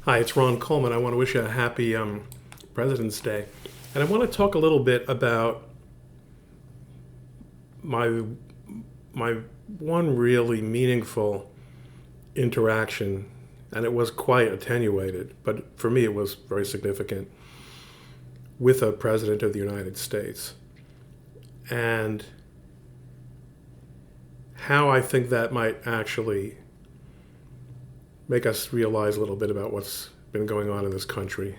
Hi, it's Ron Coleman. I want to wish you a happy President's Day. And I want to talk a little bit about my, my one really meaningful interaction, and it was quite attenuated, but for me it was very significant, with a President of the United States. And how I think that might actually make us realize a little bit about what's been going on in this country,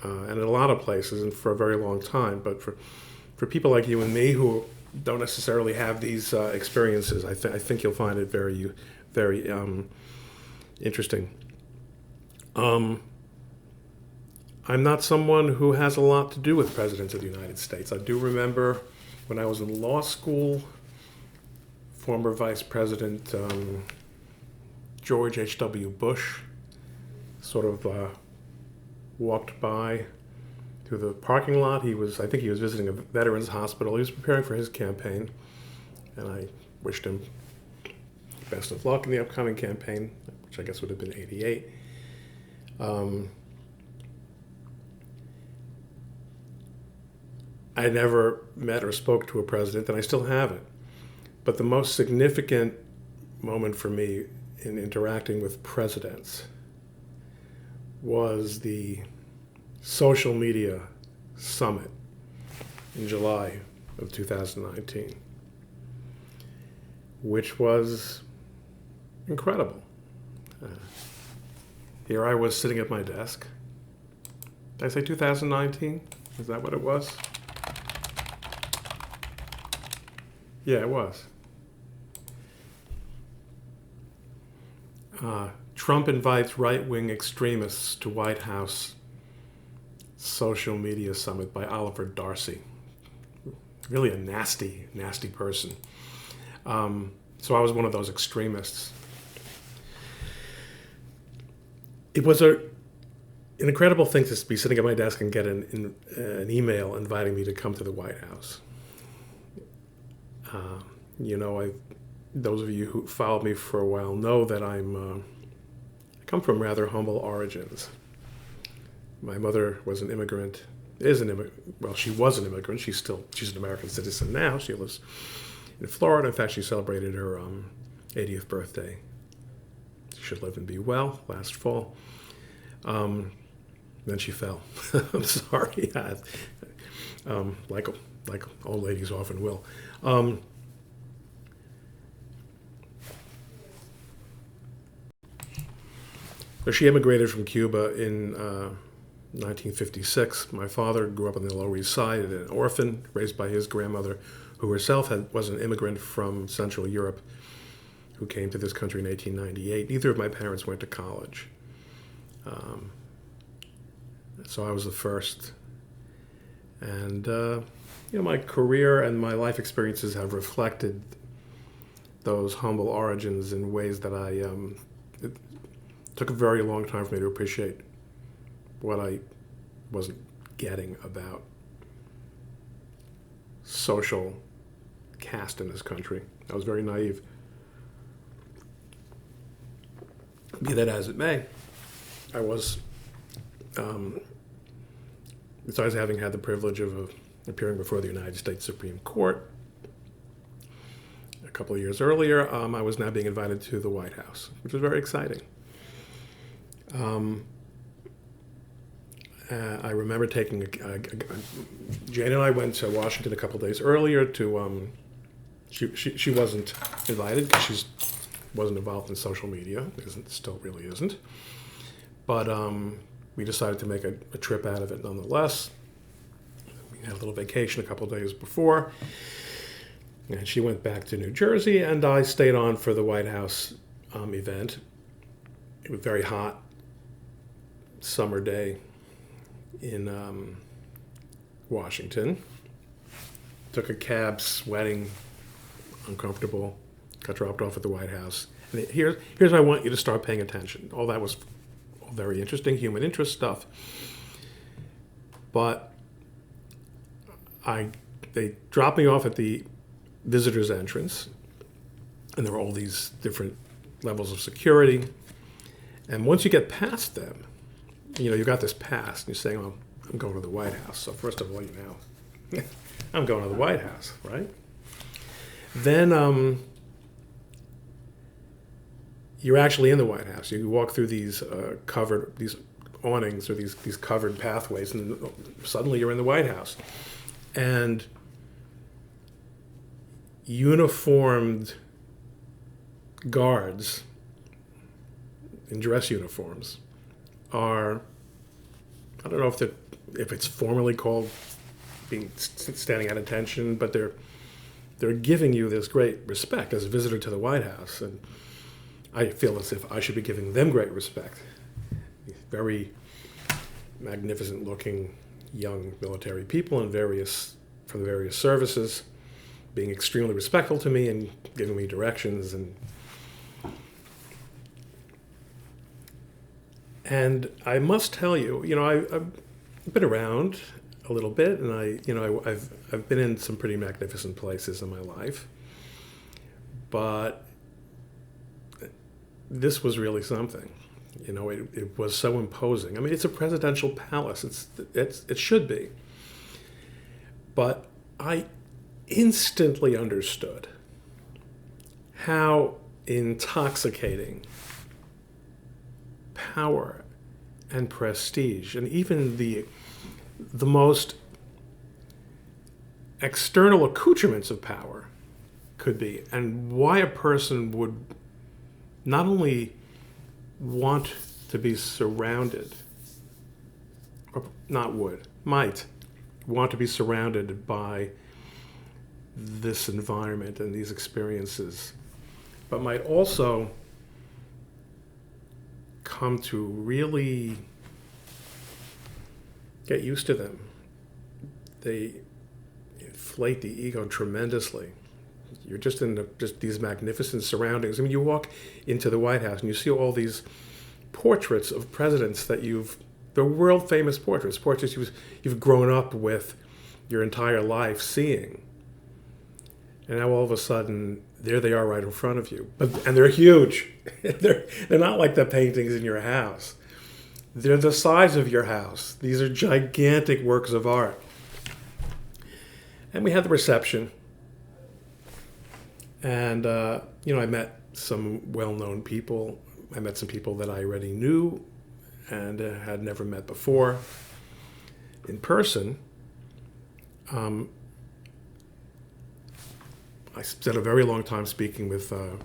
and in a lot of places, and for a very long time. But for people like you and me who don't necessarily have these experiences, I think you'll find it very interesting. I'm not someone who has a lot to do with presidents of the United States. I do remember when I was in law school, former Vice President George H.W. Bush sort of walked by through the parking lot. I think he was visiting a veterans hospital. He was preparing for his campaign, and I wished him best of luck in the upcoming campaign, which I guess would have been '88. I never met or spoke to a president, and I still haven't. But the most significant moment for me in interacting with presidents was the social media summit in July of 2019, which was incredible. Here I was sitting at my desk. Did I say 2019? Is that what it was? Yeah, it was. Trump invites right-wing extremists to White House social media summit by Oliver Darcy. Really a nasty, nasty person. So I was one of those extremists. It was an incredible thing to be sitting at my desk and get an email inviting me to come to the White House. Those of you who followed me for a while know that I come from rather humble origins. My mother was an immigrant, she was an immigrant. She's an American citizen now. She lives in Florida. In fact, she celebrated her 80th birthday. She should live and be well last fall. Then she fell. I'm sorry. Like old ladies often will. She immigrated from Cuba in 1956. My father grew up on the Lower East Side, an orphan raised by his grandmother, who herself was an immigrant from Central Europe, who came to this country in 1898. Neither of my parents went to college. So I was the first. And my career and my life experiences have reflected those humble origins in ways that it took a very long time for me to appreciate what I wasn't getting about social caste in this country. I was very naive. Be that as it may, I was, besides having had the privilege of appearing before the United States Supreme Court a couple of years earlier, I was now being invited to the White House, which was very exciting. I remember taking Jane and I went to Washington a couple of days earlier to. She wasn't invited because she wasn't involved in social media. Still really isn't. But we decided to make a trip out of it nonetheless. We had a little vacation a couple of days before, and she went back to New Jersey, and I stayed on for the White House event. It was very hot summer day in Washington. Took a cab, sweating, uncomfortable, got dropped off at the White House. And here's where I want you to start paying attention. All that was all very interesting, human interest stuff. But they dropped me off at the visitor's entrance, and there were all these different levels of security. And once you get past them, you've got this past, and you're saying, well, I'm going to the White House. So first of all, I'm going to the White House, right? Then you're actually in the White House. You walk through these these awnings or these covered pathways, and suddenly you're in the White House. And uniformed guards in dress uniforms are, I don't know if it's formally called standing at attention, but they're giving you this great respect as a visitor to the White House, and I feel as if I should be giving them great respect. Very magnificent looking young military people from the various services, being extremely respectful to me and giving me directions, and I must tell you, I've been around a little bit, and I've been in some pretty magnificent places in my life, but this was really something. It was so imposing. I mean, it's a presidential palace. It should be. But I instantly understood how intoxicating power and prestige, and even the most external accoutrements of power could be, and why a person would not only want to be surrounded, or might want to be surrounded by this environment and these experiences, but might also come to really get used to them. They inflate the ego tremendously. You're just in just these magnificent surroundings. I mean, you walk into the White House and you see all these portraits of presidents they're world famous portraits you've grown up with your entire life seeing. And now all of a sudden, there they are right in front of you. And they're huge. They're not like the paintings in your house. They're the size of your house. These are gigantic works of art. And we had the reception. And, I met some well-known people. I met some people that I already knew and had never met before in person. I spent a very long time speaking with a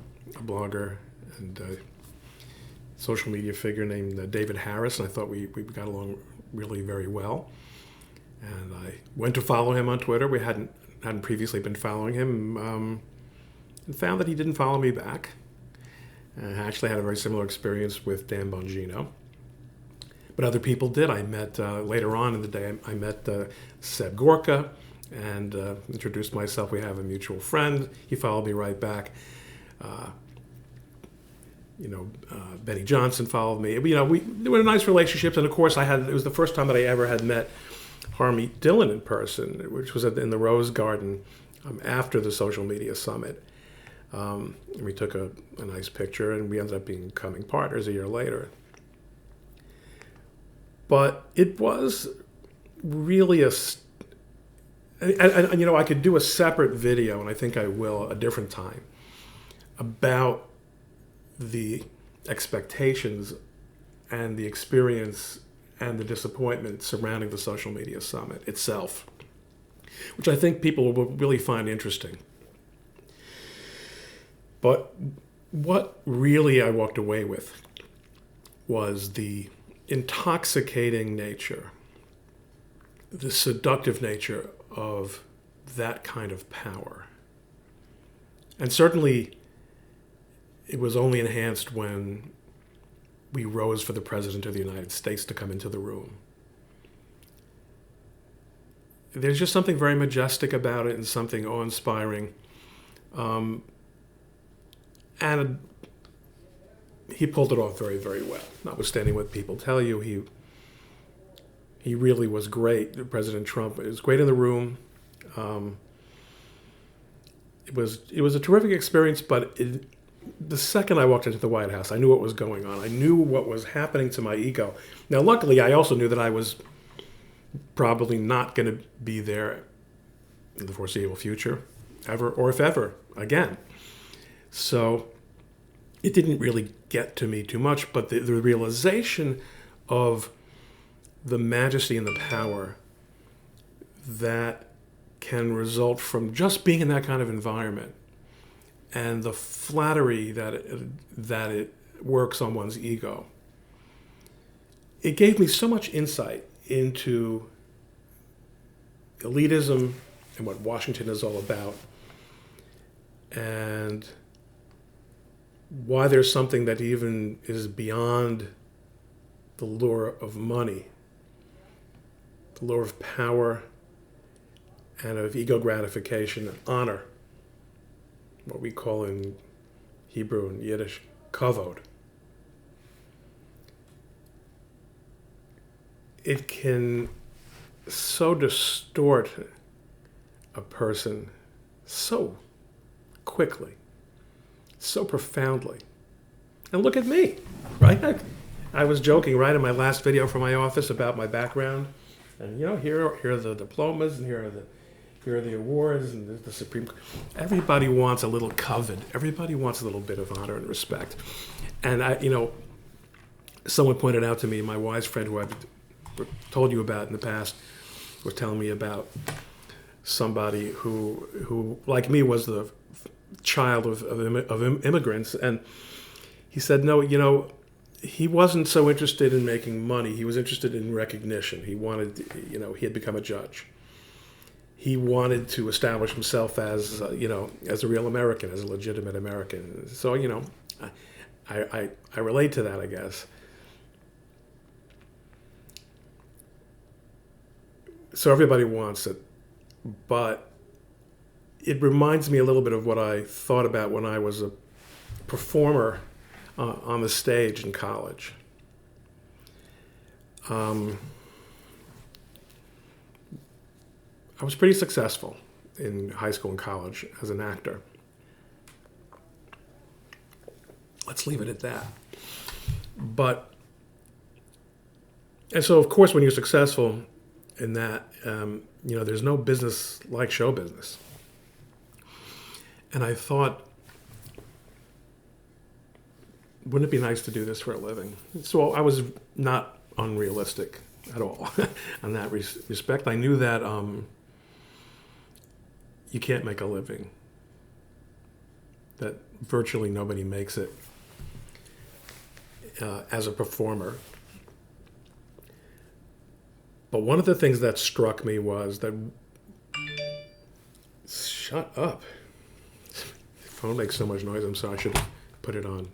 blogger and social media figure named David Harris, and I thought we got along really very well. And I went to follow him on Twitter. We hadn't previously been following him, and found that he didn't follow me back. I actually had a very similar experience with Dan Bongino. But other people did. I met, later on in the day, I met Seb Gorka and introduced myself. We have a mutual friend. He followed me right back. Benny Johnson followed me. We were nice relationships, and of course it was the first time that I ever had met Harmeet Dillon in person, which was in the Rose Garden after the social media summit. And we took a nice picture, and we ended up becoming partners a year later. But it was really I could do a separate video, and I think I will a different time, about the expectations and the experience and the disappointment surrounding the social media summit itself, which I think people will really find interesting. But what really I walked away with was the intoxicating nature, the seductive nature of that kind of power. And certainly it was only enhanced when we rose for the President of the United States to come into the room. There's just something very majestic about it and something awe-inspiring. And he pulled it off very, very well, notwithstanding what people tell you. He really was great. President Trump was great in the room. It was a terrific experience, but the second I walked into the White House, I knew what was going on. I knew what was happening to my ego. Now, luckily, I also knew that I was probably not going to be there in the foreseeable future, ever, or if ever, again. So it didn't really get to me too much, but the realization of the majesty and the power that can result from just being in that kind of environment, and the flattery that it works on one's ego. It gave me so much insight into elitism and what Washington is all about, and why there's something that even is beyond the lure of money, the lure of power, and of ego gratification and honor, what we call in Hebrew and Yiddish, kavod. It can so distort a person so quickly, so profoundly. And look at me, right? I was joking right in my last video from my office about my background. And here are the diplomas, and here are the awards, and the Supreme Court. Everybody wants a little kavod. Everybody wants a little bit of honor and respect. And someone pointed out to me, my wise friend who I've told you about in the past, was telling me about somebody who like me, was the child of immigrants. And he said, no, he wasn't so interested in making money. He was interested in recognition. He wanted, he had become a judge. He wanted to establish himself as, as a real American, as a legitimate American. So, I relate to that, I guess. So everybody wants it, but it reminds me a little bit of what I thought about when I was a performer on the stage in college. I was pretty successful in high school and college as an actor. Let's leave it at that. And so of course when you're successful in that, there's no business like show business. And I thought, wouldn't it be nice to do this for a living? So I was not unrealistic at all in that respect. I knew that you can't make a living, that virtually nobody makes it as a performer. But one of the things that struck me was that, shut up. The phone makes so much noise. I'm sorry, I should put it on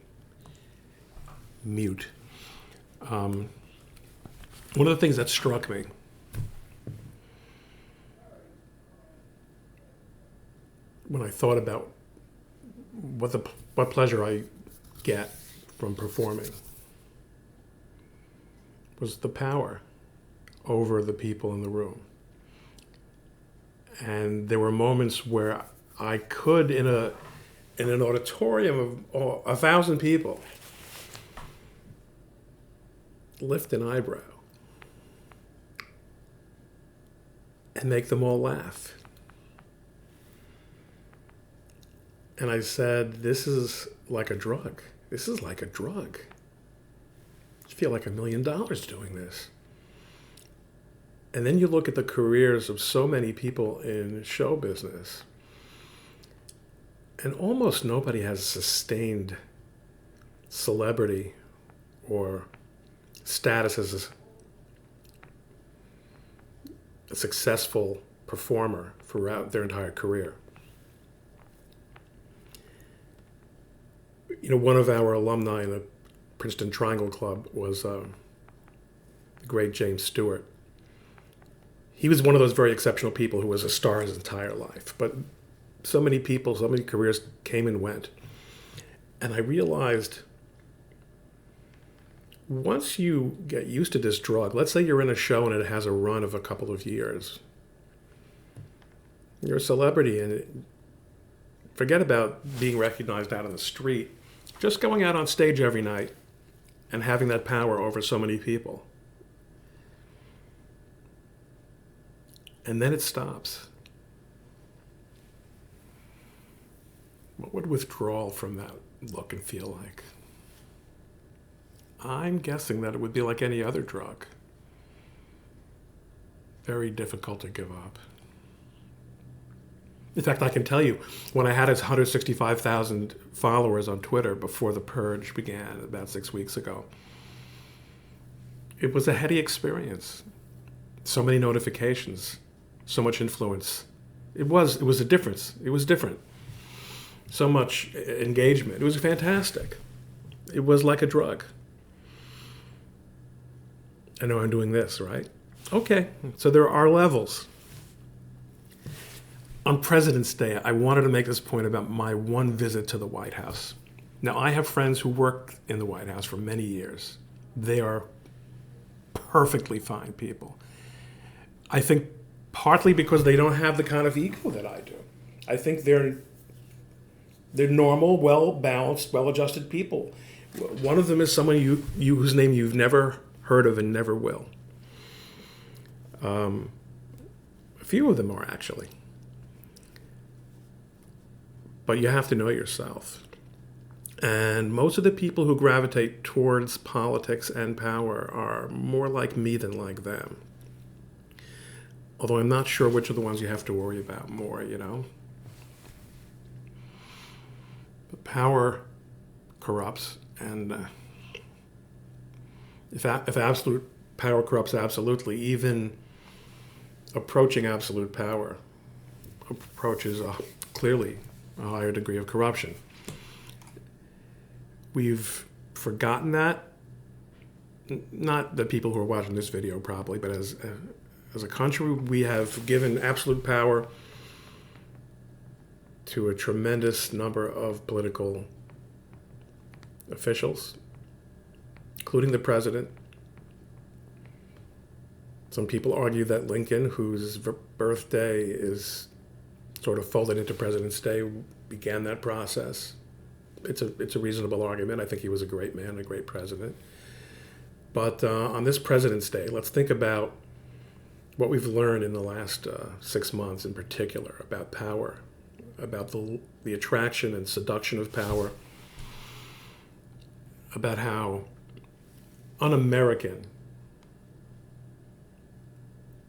mute. One of the things that struck me when I thought about what pleasure I get from performing was the power over the people in the room. And there were moments where I could, in an auditorium of 1,000 people, lift an eyebrow and make them all laugh. And I said, this is like a drug. This is like a drug. I feel like $1 million doing this. And then you look at the careers of so many people in show business, and almost nobody has sustained celebrity or status as a successful performer throughout their entire career. One of our alumni in the Princeton Triangle Club was the great James Stewart. He was one of those very exceptional people who was a star his entire life. But so many people, so many careers came and went. And I realized once you get used to this drug, let's say you're in a show and it has a run of a couple of years. You're a celebrity and Forget about being recognized out on the street. Just going out on stage every night and having that power over so many people. And then it stops. What would withdrawal from that look and feel like? I'm guessing that it would be like any other drug. Very difficult to give up. In fact, I can tell you, when I had his 165,000 followers on Twitter before the purge began about 6 weeks ago, it was a heady experience. So many notifications, so much influence. It was a difference. It was different. So much engagement. It was fantastic. It was like a drug. I know I'm doing this, right? Okay, so there are levels. On President's Day, I wanted to make this point about my one visit to the White House. Now, I have friends who worked in the White House for many years. They are perfectly fine people. I think partly because they don't have the kind of ego that I do. I think they're normal, well-balanced, well-adjusted people. One of them is someone whose name you've never heard of and never will. A few of them are, actually. But you have to know yourself. And most of the people who gravitate towards politics and power are more like me than like them. Although I'm not sure which are the ones you have to worry about more, you know. But power corrupts, and if absolute power corrupts absolutely, even approaching absolute power approaches clearly a higher degree of corruption. We've forgotten that. Not the people who are watching this video probably, but as a country, we have given absolute power to a tremendous number of political officials, including the president. Some people argue that Lincoln, whose birthday is sort of folded into President's Day, began that process. It's a reasonable argument. I think he was a great man, a great president. But on this President's Day, let's think about what we've learned in the last 6 months in particular about power, about the attraction and seduction of power, about how un-American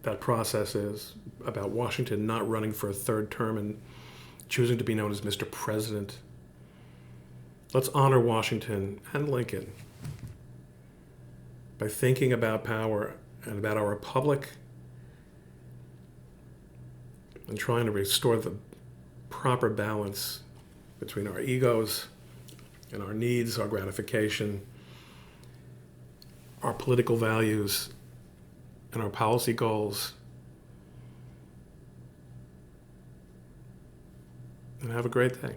that process is, about Washington not running for a third term and choosing to be known as Mr. President. Let's honor Washington and Lincoln by thinking about power and about our republic and trying to restore the proper balance between our egos and our needs, our gratification, our political values, and our policy goals. And have a great day.